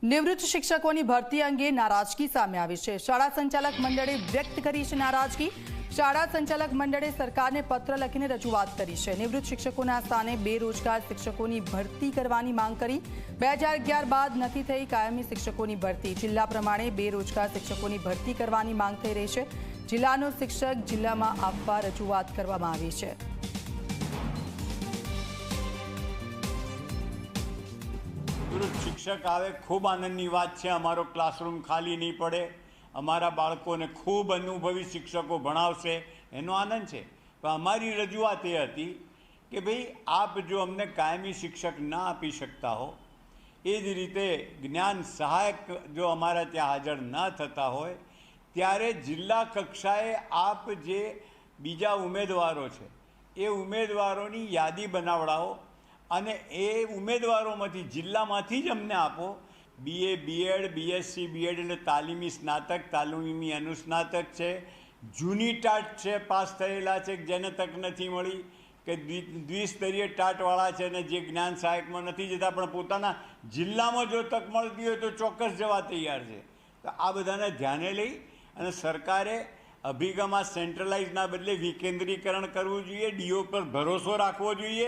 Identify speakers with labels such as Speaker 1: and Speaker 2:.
Speaker 1: નિવૃત્ત શિક્ષકોની ભરતી અંગે નારાજગી સામે આવી છે। શાળા સંચાલક મંડળે વ્યક્ત કરી છે નારાજગી। શાળા સંચાલક મંડળે સરકારને પત્ર લખીને રજૂઆત કરી છે। નિવૃત્ત શિક્ષકોના સ્થાને બેરોજગાર શિક્ષકોની ભરતી કરવાની માંગ કરી। 2011 બાદ નથી થઈ કાયમી શિક્ષકોની ભરતી। જિલ્લા પ્રમાણે બેરોજગાર શિક્ષકોની ભરતી કરવાની માંગ થઈ રહી છે। જિલ્લાનો શિક્ષક જિલ્લામાં આપવા રજૂઆત કરવામાં આવી છે।
Speaker 2: शिक्षक आवे खूब आनंदनी बात है। अमारो क्लासरूम खाली नहीं पड़े, अमारा बाळकोने खूब अनुभवी शिक्षकों भणावशे एनो आनंद है। पण अमारी रजूआत ए हती कि भाई आप जो अमने कायमी शिक्षक ना आपी शकता हो ए ज रीते ज्ञान सहायक जो अमारा त्यां हाजर न थता होय त्यारे जिल्ला कक्षाए आप जे बीजा उमेदवारों छे ए उमेदवारोनी यादी बनावड़ाओ અને એ ઉમેદવારોમાંથી જિલ્લામાંથી જ અમને આપો। BA BEd BSc BEd એટલે તાલીમી સ્નાતક તાલીમી અનુસ્નાતક છે, જૂની ટાટ છે, પાસ થયેલા છે જેને તક નથી મળી કે દ્વિસ્તરીય ટાટવાળા છે ને જે જ્ઞાન સહાયકમાં નથી જતા પણ પોતાના જિલ્લામાં જો તક મળતી હોય તો ચોક્કસ જવા તૈયાર છે। તો આ બધાને ધ્યાને લઈ અને સરકારે અભિગમ આ સેન્ટ્રલાઇઝના બદલે વિકેન્દ્રીકરણ કરવું જોઈએ, ડીઓ પર ભરોસો રાખવો જોઈએ।